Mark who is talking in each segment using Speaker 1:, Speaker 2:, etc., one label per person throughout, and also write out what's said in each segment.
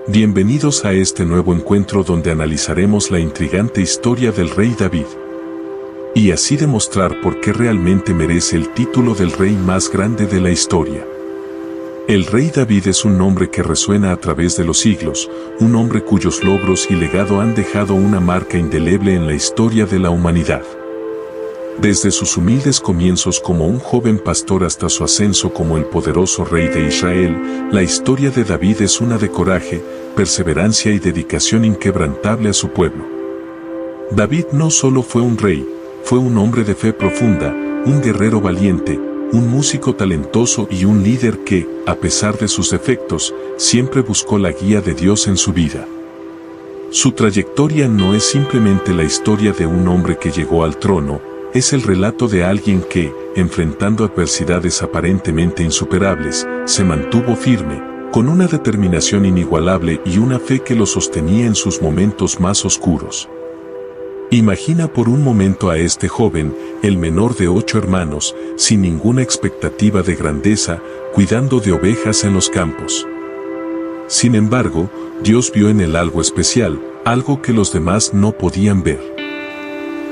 Speaker 1: Bienvenidos a este nuevo encuentro donde analizaremos la intrigante historia del rey David. Y así demostrar por qué realmente merece el título del rey más grande de la historia. El rey David es un nombre que resuena a través de los siglos, un hombre cuyos logros y legado han dejado una marca indeleble en la historia de la humanidad. Desde sus humildes comienzos como un joven pastor hasta su ascenso como el poderoso rey de Israel, la historia de David es una de coraje, perseverancia y dedicación inquebrantable a su pueblo. David no solo fue un rey, fue un hombre de fe profunda, un guerrero valiente, un músico talentoso y un líder que, a pesar de sus defectos, siempre buscó la guía de Dios en su vida. Su trayectoria no es simplemente la historia de un hombre que llegó al trono, es el relato de alguien que, enfrentando adversidades aparentemente insuperables, se mantuvo firme, con una determinación inigualable y una fe que lo sostenía en sus momentos más oscuros. Imagina por un momento a este joven, el menor de 8 hermanos, sin ninguna expectativa de grandeza, cuidando de ovejas en los campos. Sin embargo, Dios vio en él algo especial, algo que los demás no podían ver.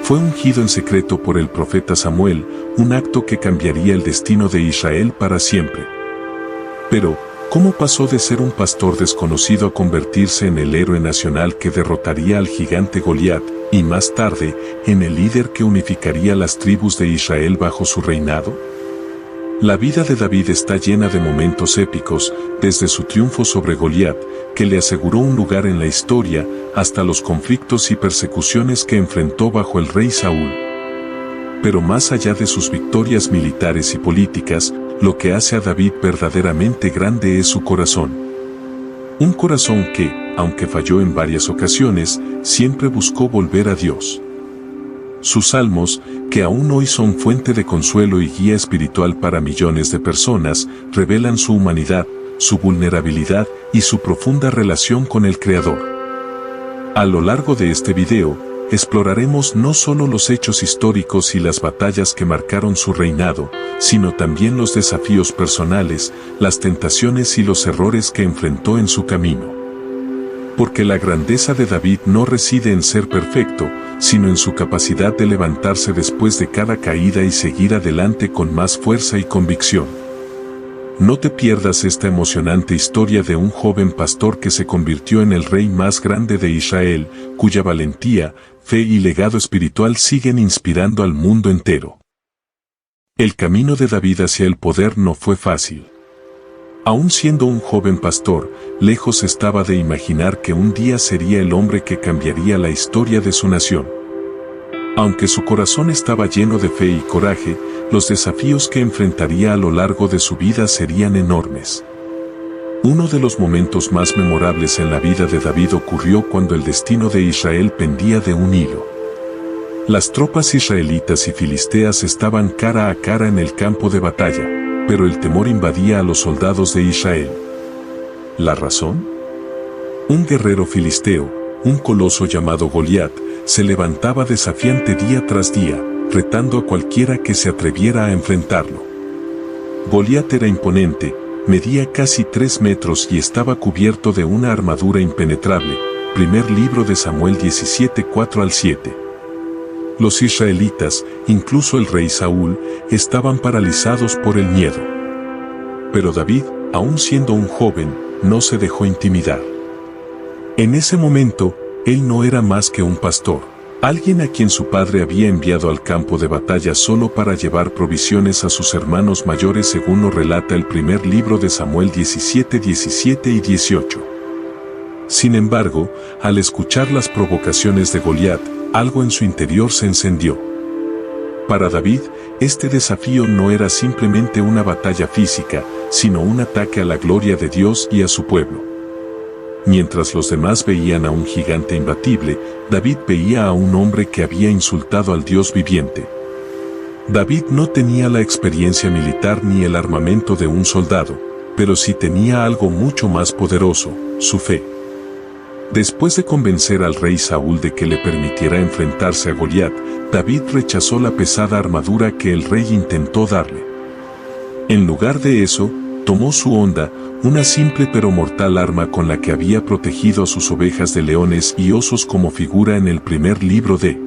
Speaker 1: Fue ungido en secreto por el profeta Samuel, un acto que cambiaría el destino de Israel para siempre. Pero, ¿cómo pasó de ser un pastor desconocido a convertirse en el héroe nacional que derrotaría al gigante Goliat, y más tarde, en el líder que unificaría las tribus de Israel bajo su reinado? La vida de David está llena de momentos épicos, desde su triunfo sobre Goliat, que le aseguró un lugar en la historia, hasta los conflictos y persecuciones que enfrentó bajo el rey Saúl. Pero más allá de sus victorias militares y políticas, lo que hace a David verdaderamente grande es su corazón. Un corazón que, aunque falló en varias ocasiones, siempre buscó volver a Dios. Sus salmos, que aún hoy son fuente de consuelo y guía espiritual para millones de personas, revelan su humanidad, su vulnerabilidad y su profunda relación con el Creador. A lo largo de este video, exploraremos no solo los hechos históricos y las batallas que marcaron su reinado, sino también los desafíos personales, las tentaciones y los errores que enfrentó en su camino. Porque la grandeza de David no reside en ser perfecto, sino en su capacidad de levantarse después de cada caída y seguir adelante con más fuerza y convicción. No te pierdas esta emocionante historia de un joven pastor que se convirtió en el rey más grande de Israel, cuya valentía, fe y legado espiritual siguen inspirando al mundo entero. El camino de David hacia el poder no fue fácil. Aún siendo un joven pastor, lejos estaba de imaginar que un día sería el hombre que cambiaría la historia de su nación. Aunque su corazón estaba lleno de fe y coraje, los desafíos que enfrentaría a lo largo de su vida serían enormes. Uno de los momentos más memorables en la vida de David ocurrió cuando el destino de Israel pendía de un hilo. Las tropas israelitas y filisteas estaban cara a cara en el campo de batalla, pero el temor invadía a los soldados de Israel. ¿La razón? Un guerrero filisteo, un coloso llamado Goliat, se levantaba desafiante día tras día, retando a cualquiera que se atreviera a enfrentarlo. Goliat era imponente, medía casi 3 metros y estaba cubierto de una armadura impenetrable. Primer libro de Samuel 17, 4-7. Los israelitas, incluso el rey Saúl, estaban paralizados por el miedo. Pero David, aún siendo un joven, no se dejó intimidar. En ese momento, él no era más que un pastor, alguien a quien su padre había enviado al campo de batalla solo para llevar provisiones a sus hermanos mayores, según lo relata el primer libro de Samuel 17, 17 y 18. Sin embargo, al escuchar las provocaciones de Goliat, algo en su interior se encendió. Para David, este desafío no era simplemente una batalla física, sino un ataque a la gloria de Dios y a su pueblo. Mientras los demás veían a un gigante imbatible, David veía a un hombre que había insultado al Dios viviente. David no tenía la experiencia militar ni el armamento de un soldado, pero sí tenía algo mucho más poderoso, su fe. Después de convencer al rey Saúl de que le permitiera enfrentarse a Goliat, David rechazó la pesada armadura que el rey intentó darle. En lugar de eso, Tomó su honda, una simple pero mortal arma con la que había protegido a sus ovejas de leones y osos, como figura en el primer libro de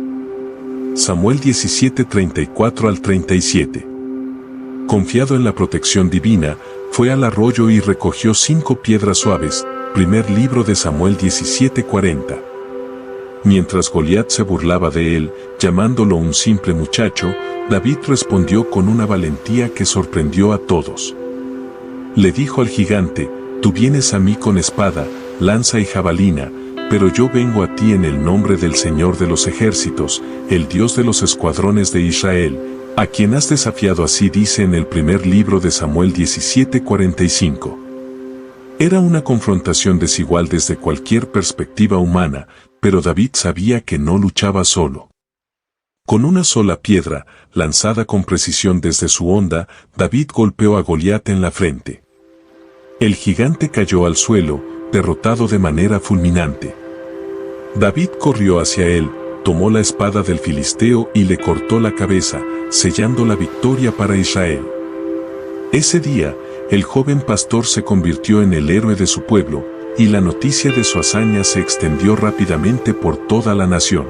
Speaker 1: Samuel 17:34 al 37. Confiado en la protección divina, fue al arroyo y recogió 5 piedras suaves, primer libro de Samuel 17:40. Mientras Goliat se burlaba de él, llamándolo un simple muchacho, David respondió con una valentía que sorprendió a todos. Le dijo al gigante: tú vienes a mí con espada, lanza y jabalina, pero yo vengo a ti en el nombre del Señor de los ejércitos, el Dios de los escuadrones de Israel, a quien has desafiado. Así dice en el primer libro de Samuel 17:45. Era una confrontación desigual desde cualquier perspectiva humana, pero David sabía que no luchaba solo. Con una sola piedra, lanzada con precisión desde su honda, David golpeó a Goliat en la frente. El gigante cayó al suelo, derrotado de manera fulminante. David corrió hacia él, tomó la espada del filisteo y le cortó la cabeza, sellando la victoria para Israel. Ese día, el joven pastor se convirtió en el héroe de su pueblo, y la noticia de su hazaña se extendió rápidamente por toda la nación.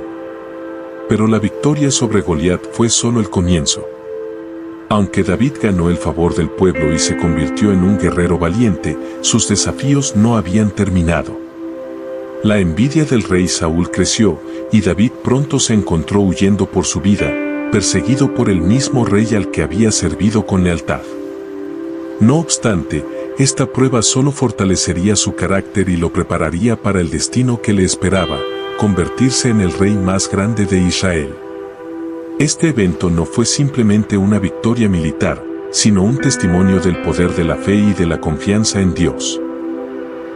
Speaker 1: Pero la victoria sobre Goliat fue solo el comienzo. Aunque David ganó el favor del pueblo y se convirtió en un guerrero valiente, sus desafíos no habían terminado. La envidia del rey Saúl creció, y David pronto se encontró huyendo por su vida, perseguido por el mismo rey al que había servido con lealtad. No obstante, esta prueba solo fortalecería su carácter y lo prepararía para el destino que le esperaba: convertirse en el rey más grande de Israel. Este evento no fue simplemente una victoria militar, sino un testimonio del poder de la fe y de la confianza en Dios.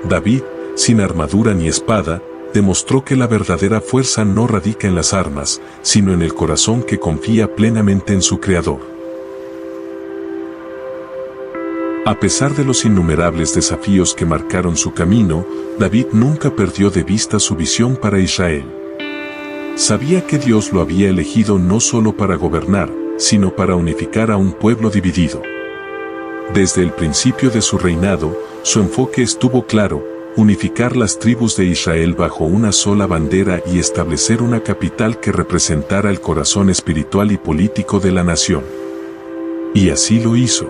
Speaker 1: David, sin armadura ni espada, demostró que la verdadera fuerza no radica en las armas, sino en el corazón que confía plenamente en su Creador. A pesar de los innumerables desafíos que marcaron su camino, David nunca perdió de vista su visión para Israel. Sabía que Dios lo había elegido no solo para gobernar, sino para unificar a un pueblo dividido. Desde el principio de su reinado, su enfoque estuvo claro: unificar las tribus de Israel bajo una sola bandera y establecer una capital que representara el corazón espiritual y político de la nación. Y así lo hizo.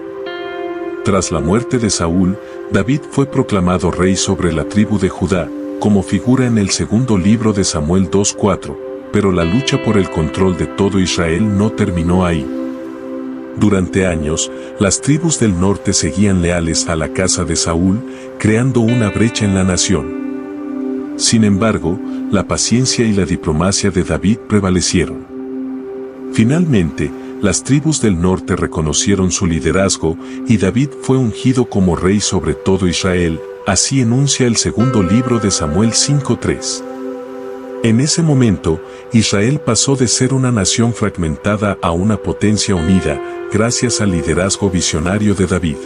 Speaker 1: Tras la muerte de Saúl, David fue proclamado rey sobre la tribu de Judá, como figura en el segundo libro de Samuel 2:4, pero la lucha por el control de todo Israel no terminó ahí. Durante años, las tribus del norte seguían leales a la casa de Saúl, creando una brecha en la nación. Sin embargo, la paciencia y la diplomacia de David prevalecieron. Finalmente, las tribus del norte reconocieron su liderazgo y David fue ungido como rey sobre todo Israel. Así enuncia el segundo libro de Samuel 5:3. En ese momento, Israel pasó de ser una nación fragmentada a una potencia unida, gracias al liderazgo visionario de David.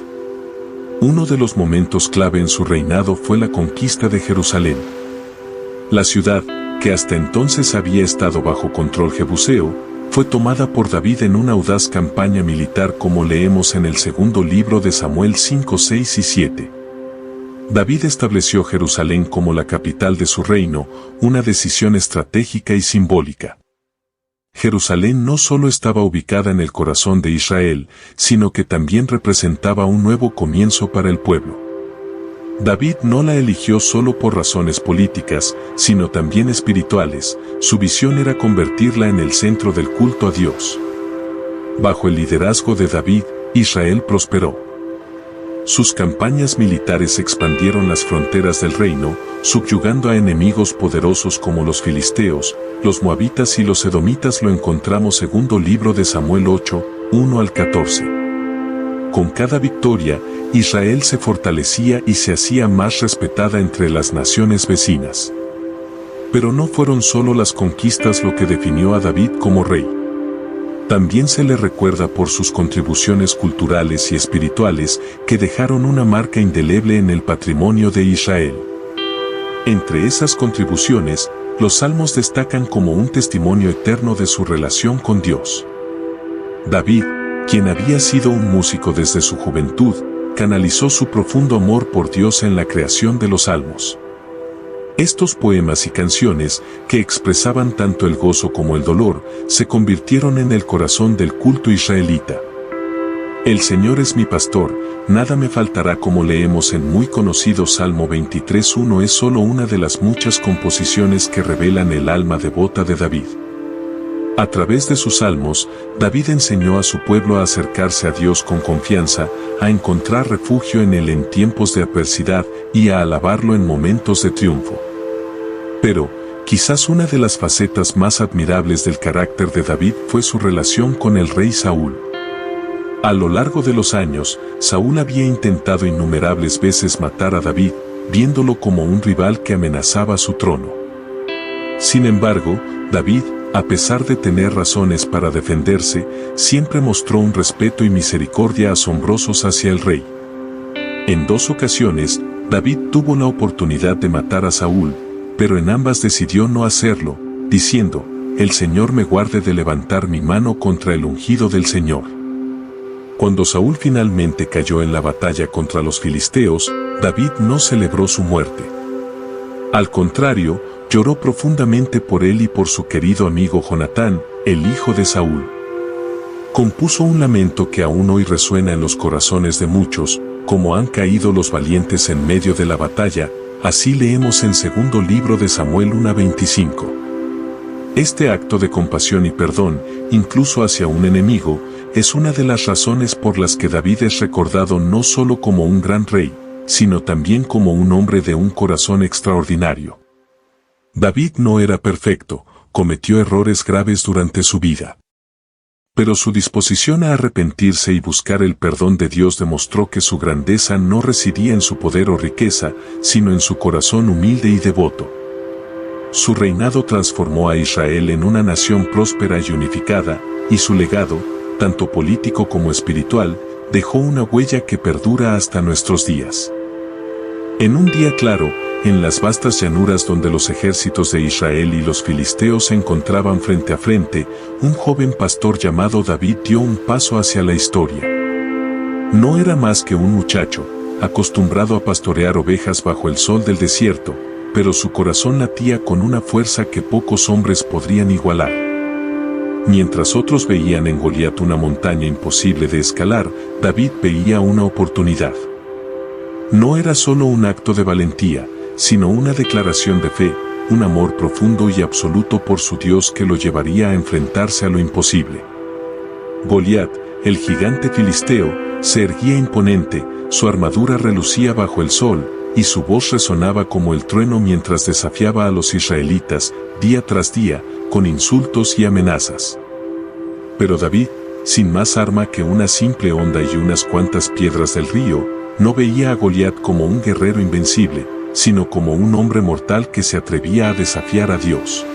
Speaker 1: Uno de los momentos clave en su reinado fue la conquista de Jerusalén. La ciudad, que hasta entonces había estado bajo control jebuseo, fue tomada por David en una audaz campaña militar, como leemos en el segundo libro de Samuel 5, 6 y 7. David estableció Jerusalén como la capital de su reino, una decisión estratégica y simbólica. Jerusalén no solo estaba ubicada en el corazón de Israel, sino que también representaba un nuevo comienzo para el pueblo. David no la eligió solo por razones políticas, sino también espirituales. Su visión era convertirla en el centro del culto a Dios. Bajo el liderazgo de David, Israel prosperó. Sus campañas militares expandieron las fronteras del reino, subyugando a enemigos poderosos como los filisteos, los moabitas y los edomitas. Lo encontramos segundo libro de Samuel 8, 1 al 14. Con cada victoria, Israel se fortalecía y se hacía más respetada entre las naciones vecinas. Pero no fueron solo las conquistas lo que definió a David como rey. También se le recuerda por sus contribuciones culturales y espirituales que dejaron una marca indeleble en el patrimonio de Israel. Entre esas contribuciones, los salmos destacan como un testimonio eterno de su relación con Dios. David, quien había sido un músico desde su juventud, canalizó su profundo amor por Dios en la creación de los salmos. Estos poemas y canciones, que expresaban tanto el gozo como el dolor, se convirtieron en el corazón del culto israelita. El Señor es mi pastor, nada me faltará, como leemos en muy conocido Salmo 23:1, es solo una de las muchas composiciones que revelan el alma devota de David. A través de sus salmos, David enseñó a su pueblo a acercarse a Dios con confianza, a encontrar refugio en Él en tiempos de adversidad y a alabarlo en momentos de triunfo. Pero, quizás una de las facetas más admirables del carácter de David fue su relación con el rey Saúl. A lo largo de los años, Saúl había intentado innumerables veces matar a David, viéndolo como un rival que amenazaba su trono. Sin embargo, David, a pesar de tener razones para defenderse, siempre mostró un respeto y misericordia asombrosos hacia el rey. En 2 ocasiones, David tuvo la oportunidad de matar a Saúl, pero en ambas decidió no hacerlo, diciendo: «El Señor me guarde de levantar mi mano contra el ungido del Señor». Cuando Saúl finalmente cayó en la batalla contra los filisteos, David no celebró su muerte. Al contrario, lloró profundamente por él y por su querido amigo Jonatán, el hijo de Saúl. Compuso un lamento que aún hoy resuena en los corazones de muchos: «Como han caído los valientes en medio de la batalla», así leemos en 2 libro de Samuel 1:25. Este acto de compasión y perdón, incluso hacia un enemigo, es una de las razones por las que David es recordado no solo como un gran rey, sino también como un hombre de un corazón extraordinario. David no era perfecto, cometió errores graves durante su vida. Pero su disposición a arrepentirse y buscar el perdón de Dios demostró que su grandeza no residía en su poder o riqueza, sino en su corazón humilde y devoto. Su reinado transformó a Israel en una nación próspera y unificada, y su legado, tanto político como espiritual, dejó una huella que perdura hasta nuestros días. En un día claro, en las vastas llanuras donde los ejércitos de Israel y los filisteos se encontraban frente a frente, un joven pastor llamado David dio un paso hacia la historia. No era más que un muchacho, acostumbrado a pastorear ovejas bajo el sol del desierto, pero su corazón latía con una fuerza que pocos hombres podrían igualar. Mientras otros veían en Goliat una montaña imposible de escalar, David veía una oportunidad. No era solo un acto de valentía, sino una declaración de fe, un amor profundo y absoluto por su Dios que lo llevaría a enfrentarse a lo imposible. Goliat, el gigante filisteo, se erguía imponente, su armadura relucía bajo el sol, y su voz resonaba como el trueno mientras desafiaba a los israelitas, día tras día, con insultos y amenazas. Pero David, sin más arma que una simple honda y unas cuantas piedras del río, no veía a Goliat como un guerrero invencible, sino como un hombre mortal que se atrevía a desafiar a Dios.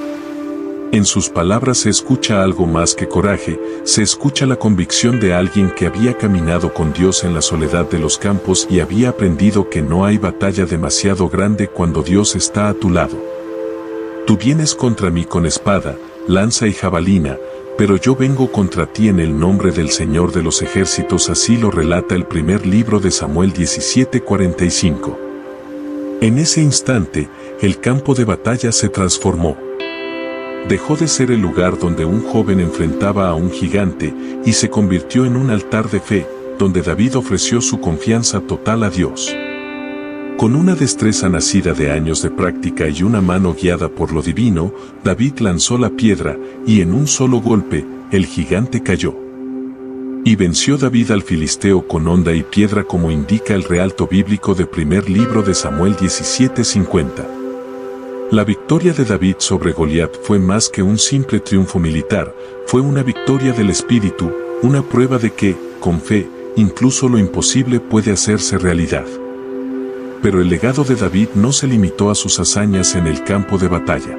Speaker 1: En sus palabras se escucha algo más que coraje, se escucha la convicción de alguien que había caminado con Dios en la soledad de los campos y había aprendido que no hay batalla demasiado grande cuando Dios está a tu lado. Tú vienes contra mí con espada, lanza y jabalina, pero yo vengo contra ti en el nombre del Señor de los ejércitos, así lo relata el 1 libro de Samuel 17:45. En ese instante, el campo de batalla se transformó. Dejó de ser el lugar donde un joven enfrentaba a un gigante y se convirtió en un altar de fe, donde David ofreció su confianza total a Dios. Con una destreza nacida de años de práctica y una mano guiada por lo divino, David lanzó la piedra, y en un solo golpe, el gigante cayó. Y venció David al filisteo con honda y piedra, como indica el relato bíblico de 1 libro de Samuel 17:50. La victoria de David sobre Goliat fue más que un simple triunfo militar, fue una victoria del espíritu, una prueba de que, con fe, incluso lo imposible puede hacerse realidad. Pero el legado de David no se limitó a sus hazañas en el campo de batalla.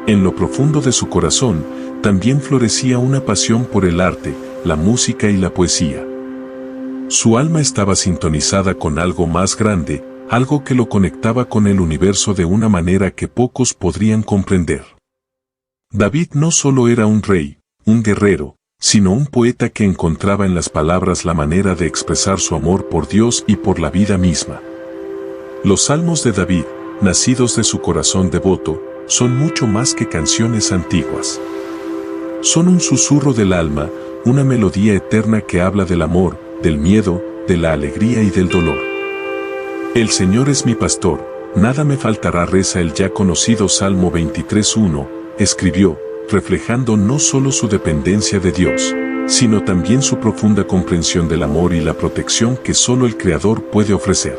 Speaker 1: En lo profundo de su corazón, también florecía una pasión por el arte, la música y la poesía. Su alma estaba sintonizada con algo más grande, algo que lo conectaba con el universo de una manera que pocos podrían comprender. David no solo era un rey, un guerrero, sino un poeta que encontraba en las palabras la manera de expresar su amor por Dios y por la vida misma. Los salmos de David, nacidos de su corazón devoto, son mucho más que canciones antiguas. Son un susurro del alma, una melodía eterna que habla del amor, del miedo, de la alegría y del dolor. El Señor es mi pastor, nada me faltará, reza el ya conocido Salmo 23:1, escribió, reflejando no solo su dependencia de Dios, sino también su profunda comprensión del amor y la protección que solo el Creador puede ofrecer.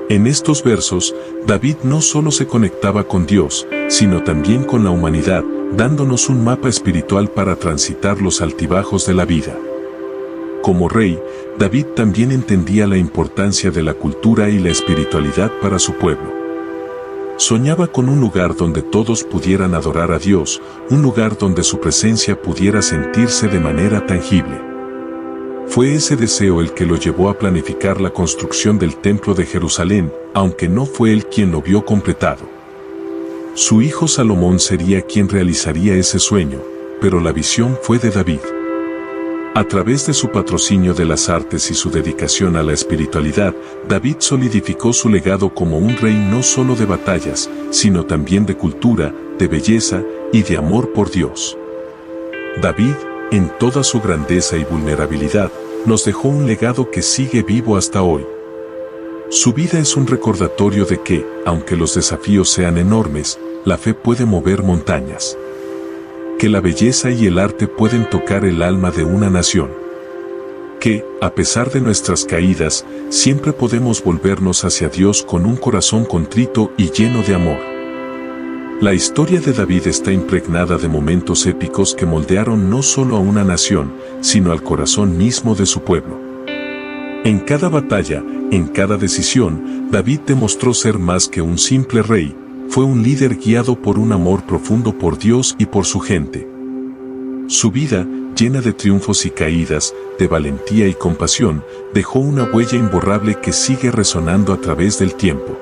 Speaker 1: En estos versos, David no solo se conectaba con Dios, sino también con la humanidad, dándonos un mapa espiritual para transitar los altibajos de la vida. Como rey, David también entendía la importancia de la cultura y la espiritualidad para su pueblo. Soñaba con un lugar donde todos pudieran adorar a Dios, un lugar donde su presencia pudiera sentirse de manera tangible. Fue ese deseo el que lo llevó a planificar la construcción del Templo de Jerusalén, aunque no fue él quien lo vio completado. Su hijo Salomón sería quien realizaría ese sueño, pero la visión fue de David. A través de su patrocinio de las artes y su dedicación a la espiritualidad, David solidificó su legado como un rey no solo de batallas, sino también de cultura, de belleza y de amor por Dios. David, en toda su grandeza y vulnerabilidad, nos dejó un legado que sigue vivo hasta hoy. Su vida es un recordatorio de que, aunque los desafíos sean enormes, la fe puede mover montañas. Que la belleza y el arte pueden tocar el alma de una nación. Que, a pesar de nuestras caídas, siempre podemos volvernos hacia Dios con un corazón contrito y lleno de amor. La historia de David está impregnada de momentos épicos que moldearon no solo a una nación, sino al corazón mismo de su pueblo. En cada batalla, en cada decisión, David demostró ser más que un simple rey, fue un líder guiado por un amor profundo por Dios y por su gente. Su vida, llena de triunfos y caídas, de valentía y compasión, dejó una huella imborrable que sigue resonando a través del tiempo.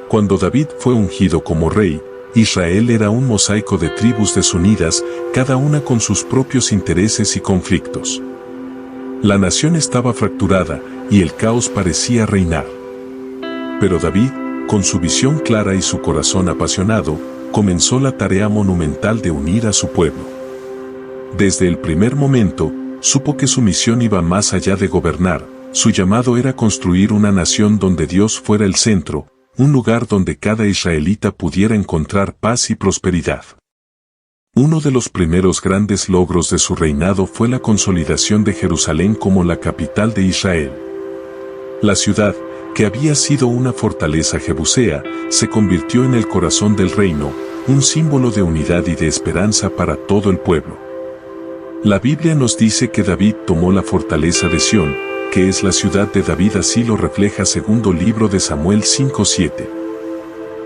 Speaker 1: Cuando David fue ungido como rey, Israel era un mosaico de tribus desunidas, cada una con sus propios intereses y conflictos. La nación estaba fracturada, y el caos parecía reinar. Pero David, con su visión clara y su corazón apasionado, comenzó la tarea monumental de unir a su pueblo. Desde el primer momento, supo que su misión iba más allá de gobernar, su llamado era construir una nación donde Dios fuera el centro, un lugar donde cada israelita pudiera encontrar paz y prosperidad. Uno de los primeros grandes logros de su reinado fue la consolidación de Jerusalén como la capital de Israel. La ciudad, que había sido una fortaleza jebusea, se convirtió en el corazón del reino, un símbolo de unidad y de esperanza para todo el pueblo. La Biblia nos dice que David tomó la fortaleza de Sión, que es la ciudad de David, así lo refleja segundo libro de Samuel 5:7.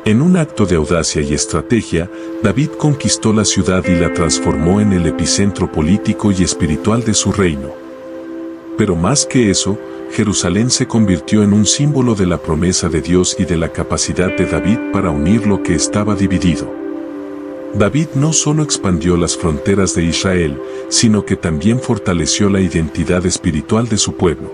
Speaker 1: En un acto de audacia y estrategia, David conquistó la ciudad y la transformó en el epicentro político y espiritual de su reino. Pero más que eso, Jerusalén se convirtió en un símbolo de la promesa de Dios y de la capacidad de David para unir lo que estaba dividido. David no solo expandió las fronteras de Israel, sino que también fortaleció la identidad espiritual de su pueblo.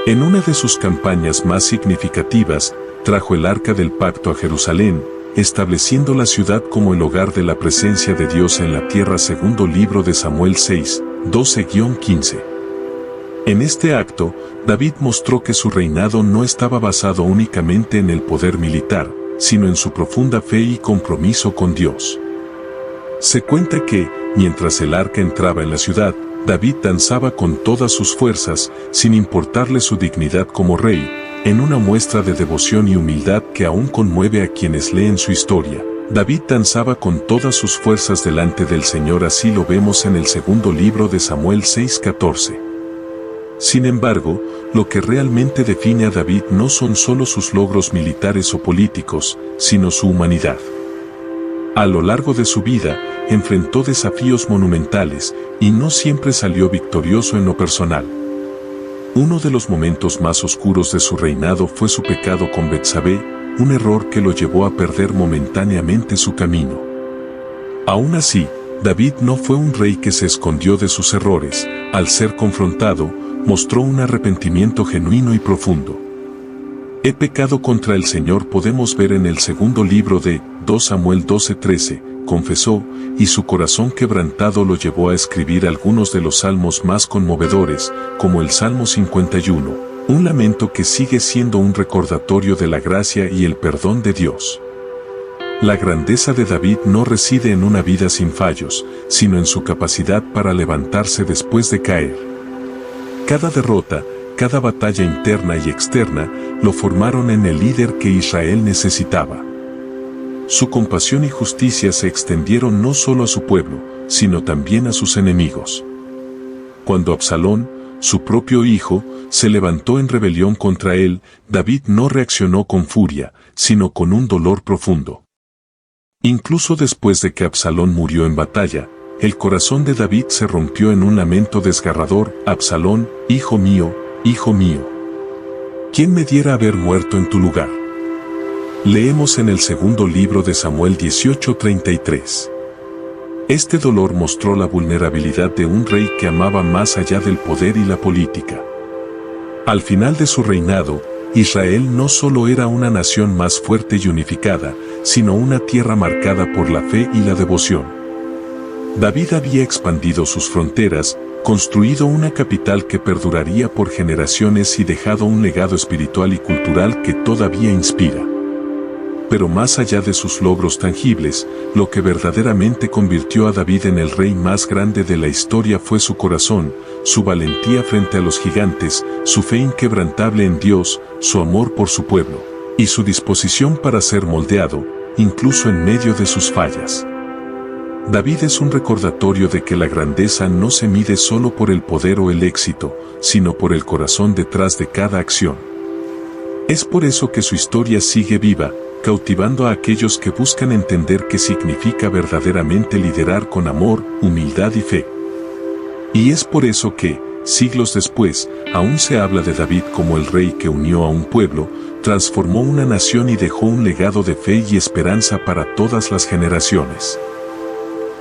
Speaker 1: En una de sus campañas más significativas, trajo el Arca del Pacto a Jerusalén, estableciendo la ciudad como el hogar de la presencia de Dios en la tierra, segundo libro de Samuel 6, 12-15. En este acto, David mostró que su reinado no estaba basado únicamente en el poder militar, sino en su profunda fe y compromiso con Dios. Se cuenta que, mientras el arca entraba en la ciudad, David danzaba con todas sus fuerzas, sin importarle su dignidad como rey, en una muestra de devoción y humildad que aún conmueve a quienes leen su historia. David danzaba con todas sus fuerzas delante del Señor, así lo vemos en el segundo libro de Samuel 6:14. Sin embargo, lo que realmente define a David no son solo sus logros militares o políticos, sino su humanidad. A lo largo de su vida, enfrentó desafíos monumentales, y no siempre salió victorioso en lo personal. Uno de los momentos más oscuros de su reinado fue su pecado con Betsabé, un error que lo llevó a perder momentáneamente su camino. Aún así, David no fue un rey que se escondió de sus errores. Al ser confrontado, mostró un arrepentimiento genuino y profundo. He pecado contra el Señor, podemos ver en el segundo libro de 2 Samuel 12:13, confesó, y su corazón quebrantado lo llevó a escribir algunos de los salmos más conmovedores, como el Salmo 51, un lamento que sigue siendo un recordatorio de la gracia y el perdón de Dios. La grandeza de David no reside en una vida sin fallos, sino en su capacidad para levantarse después de caer. Cada derrota, cada batalla interna y externa, lo formaron en el líder que Israel necesitaba. Su compasión y justicia se extendieron no solo a su pueblo, sino también a sus enemigos. Cuando Absalón, su propio hijo, se levantó en rebelión contra él, David no reaccionó con furia, sino con un dolor profundo. Incluso después de que Absalón murió en batalla, el corazón de David se rompió en un lamento desgarrador: Absalón, hijo mío, ¿quién me diera haber muerto en tu lugar? Leemos en el segundo libro de Samuel 18:33. Este dolor mostró la vulnerabilidad de un rey que amaba más allá del poder y la política. Al final de su reinado, Israel no solo era una nación más fuerte y unificada, sino una tierra marcada por la fe y la devoción. David había expandido sus fronteras, construido una capital que perduraría por generaciones y dejado un legado espiritual y cultural que todavía inspira. Pero más allá de sus logros tangibles, lo que verdaderamente convirtió a David en el rey más grande de la historia fue su corazón, su valentía frente a los gigantes, su fe inquebrantable en Dios, su amor por su pueblo, y su disposición para ser moldeado, incluso en medio de sus fallas. David es un recordatorio de que la grandeza no se mide solo por el poder o el éxito, sino por el corazón detrás de cada acción. Es por eso que su historia sigue viva, cautivando a aquellos que buscan entender qué significa verdaderamente liderar con amor, humildad y fe. Y es por eso que, siglos después, aún se habla de David como el rey que unió a un pueblo, transformó una nación y dejó un legado de fe y esperanza para todas las generaciones.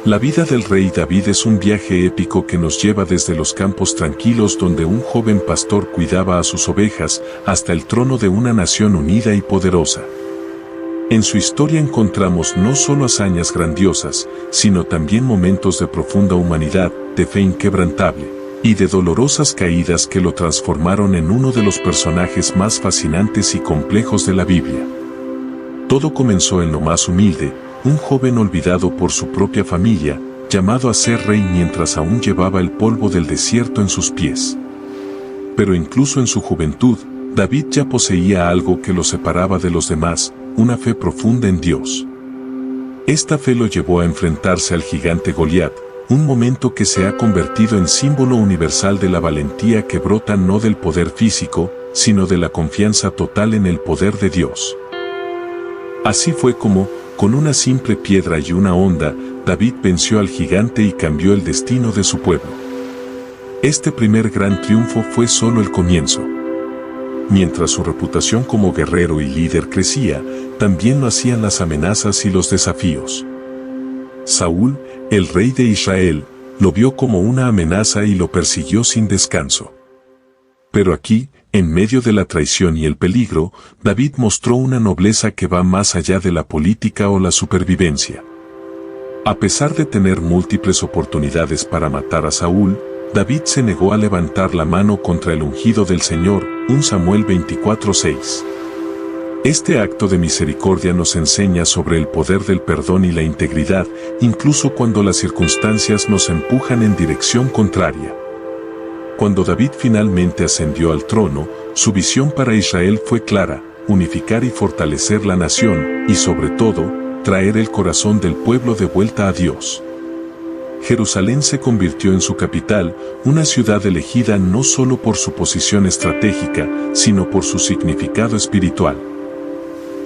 Speaker 1: La vida del rey David es un viaje épico que nos lleva desde los campos tranquilos donde un joven pastor cuidaba a sus ovejas, hasta el trono de una nación unida y poderosa. En su historia encontramos no solo hazañas grandiosas, sino también momentos de profunda humanidad, de fe inquebrantable, y de dolorosas caídas que lo transformaron en uno de los personajes más fascinantes y complejos de la Biblia. Todo comenzó en lo más humilde, un joven olvidado por su propia familia, llamado a ser rey mientras aún llevaba el polvo del desierto en sus pies. Pero incluso en su juventud, David ya poseía algo que lo separaba de los demás, una fe profunda en Dios. Esta fe lo llevó a enfrentarse al gigante Goliat, un momento que se ha convertido en símbolo universal de la valentía que brota no del poder físico, sino de la confianza total en el poder de Dios. Así fue como, con una simple piedra y una honda, David venció al gigante y cambió el destino de su pueblo. Este primer gran triunfo fue solo el comienzo. Mientras su reputación como guerrero y líder crecía, también lo hacían las amenazas y los desafíos. Saúl, el rey de Israel, lo vio como una amenaza y lo persiguió sin descanso. Pero aquí, en medio de la traición y el peligro, David mostró una nobleza que va más allá de la política o la supervivencia. A pesar de tener múltiples oportunidades para matar a Saúl, David se negó a levantar la mano contra el ungido del Señor, 1 Samuel 24:6. Este acto de misericordia nos enseña sobre el poder del perdón y la integridad, incluso cuando las circunstancias nos empujan en dirección contraria. Cuando David finalmente ascendió al trono, su visión para Israel fue clara: unificar y fortalecer la nación, y sobre todo, traer el corazón del pueblo de vuelta a Dios. Jerusalén se convirtió en su capital, una ciudad elegida no solo por su posición estratégica, sino por su significado espiritual.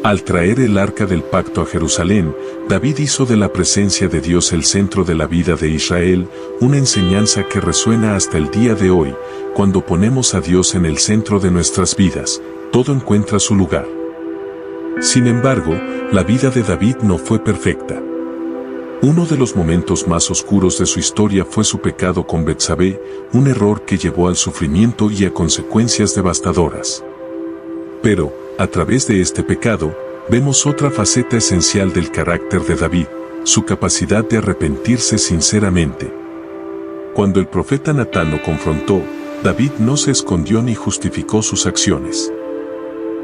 Speaker 1: Al traer el arca del pacto a Jerusalén, David hizo de la presencia de Dios el centro de la vida de Israel, una enseñanza que resuena hasta el día de hoy. Cuando ponemos a Dios en el centro de nuestras vidas, todo encuentra su lugar. Sin embargo, la vida de David no fue perfecta. Uno de los momentos más oscuros de su historia fue su pecado con Betsabé, un error que llevó al sufrimiento y a consecuencias devastadoras. Pero, a través de este pecado, vemos otra faceta esencial del carácter de David, su capacidad de arrepentirse sinceramente. Cuando el profeta Natán lo confrontó, David no se escondió ni justificó sus acciones.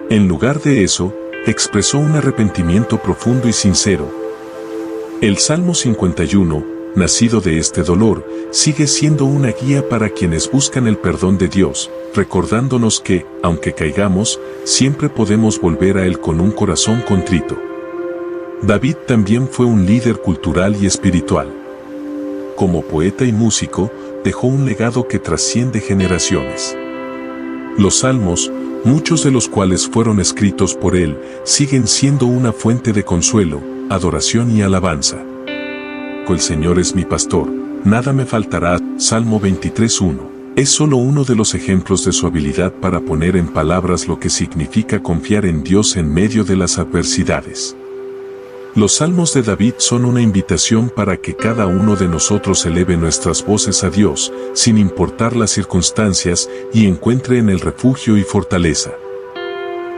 Speaker 1: En lugar de eso, expresó un arrepentimiento profundo y sincero. El Salmo 51, nacido de este dolor, sigue siendo una guía para quienes buscan el perdón de Dios, recordándonos que, aunque caigamos, siempre podemos volver a Él con un corazón contrito. David también fue un líder cultural y espiritual. Como poeta y músico, dejó un legado que trasciende generaciones. Los salmos, muchos de los cuales fueron escritos por él, siguen siendo una fuente de consuelo, adoración y alabanza. El Señor es mi pastor, nada me faltará. Salmo 23:1. Es solo uno de los ejemplos de su habilidad para poner en palabras lo que significa confiar en Dios en medio de las adversidades. Los salmos de David son una invitación para que cada uno de nosotros eleve nuestras voces a Dios, sin importar las circunstancias, y encuentre en él refugio y fortaleza.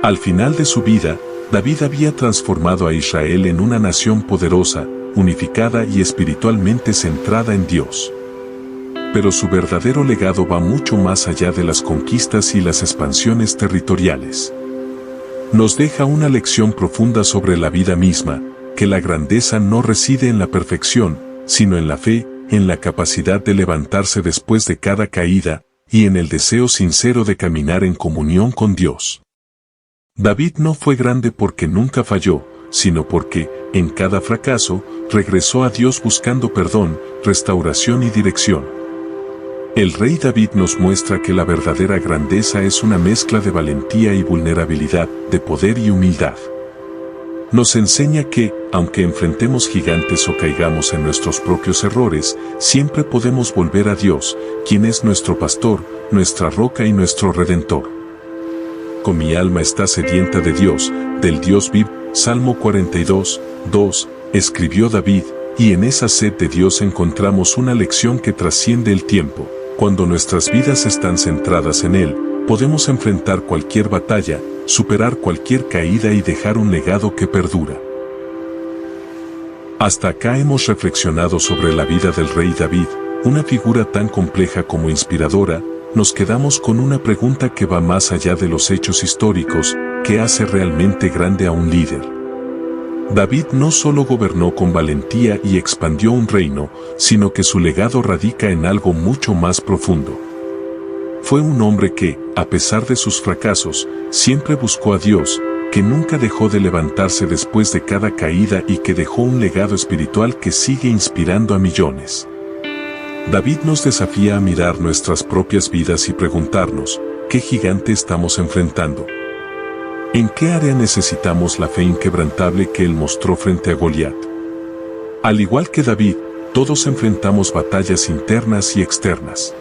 Speaker 1: Al final de su vida, David había transformado a Israel en una nación poderosa, unificada y espiritualmente centrada en Dios. Pero su verdadero legado va mucho más allá de las conquistas y las expansiones territoriales. Nos deja una lección profunda sobre la vida misma, que la grandeza no reside en la perfección, sino en la fe, en la capacidad de levantarse después de cada caída, y en el deseo sincero de caminar en comunión con Dios. David no fue grande porque nunca falló, sino porque, en cada fracaso, regresó a Dios buscando perdón, restauración y dirección. El rey David nos muestra que la verdadera grandeza es una mezcla de valentía y vulnerabilidad, de poder y humildad. Nos enseña que, aunque enfrentemos gigantes o caigamos en nuestros propios errores, siempre podemos volver a Dios, quien es nuestro pastor, nuestra roca y nuestro redentor. Con mi alma está sedienta de Dios, del Dios vivo. Salmo 42:2, escribió David, y en esa sed de Dios encontramos una lección que trasciende el tiempo. Cuando nuestras vidas están centradas en Él, podemos enfrentar cualquier batalla, superar cualquier caída y dejar un legado que perdura. Hasta acá hemos reflexionado sobre la vida del rey David, una figura tan compleja como inspiradora. Nos quedamos con una pregunta que va más allá de los hechos históricos: ¿qué hace realmente grande a un líder? David no solo gobernó con valentía y expandió un reino, sino que su legado radica en algo mucho más profundo. Fue un hombre que, a pesar de sus fracasos, siempre buscó a Dios, que nunca dejó de levantarse después de cada caída y que dejó un legado espiritual que sigue inspirando a millones. David nos desafía a mirar nuestras propias vidas y preguntarnos, ¿qué gigante estamos enfrentando? ¿En qué área necesitamos la fe inquebrantable que él mostró frente a Goliat? Al igual que David, todos enfrentamos batallas internas y externas.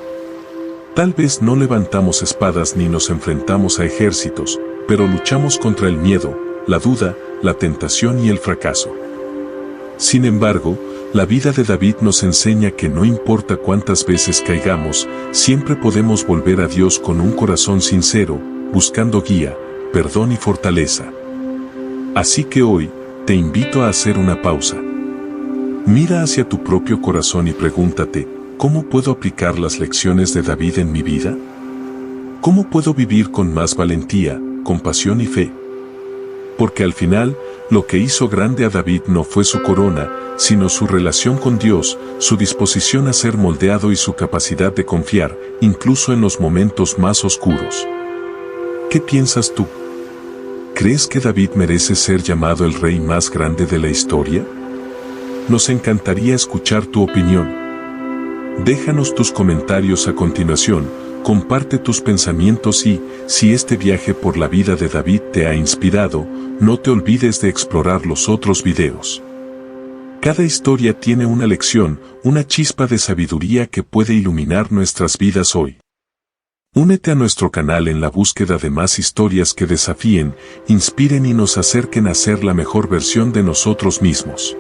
Speaker 1: Tal vez no levantamos espadas ni nos enfrentamos a ejércitos, pero luchamos contra el miedo, la duda, la tentación y el fracaso. Sin embargo, la vida de David nos enseña que no importa cuántas veces caigamos, siempre podemos volver a Dios con un corazón sincero, buscando guía, perdón y fortaleza. Así que hoy, te invito a hacer una pausa. Mira hacia tu propio corazón y pregúntate, ¿cómo puedo aplicar las lecciones de David en mi vida? ¿Cómo puedo vivir con más valentía, compasión y fe? Porque al final, lo que hizo grande a David no fue su corona, sino su relación con Dios, su disposición a ser moldeado y su capacidad de confiar, incluso en los momentos más oscuros. ¿Qué piensas tú? ¿Crees que David merece ser llamado el rey más grande de la historia? Nos encantaría escuchar tu opinión. Déjanos tus comentarios a continuación, comparte tus pensamientos y, si este viaje por la vida de David te ha inspirado, no te olvides de explorar los otros videos. Cada historia tiene una lección, una chispa de sabiduría que puede iluminar nuestras vidas hoy. Únete a nuestro canal en la búsqueda de más historias que desafíen, inspiren y nos acerquen a ser la mejor versión de nosotros mismos.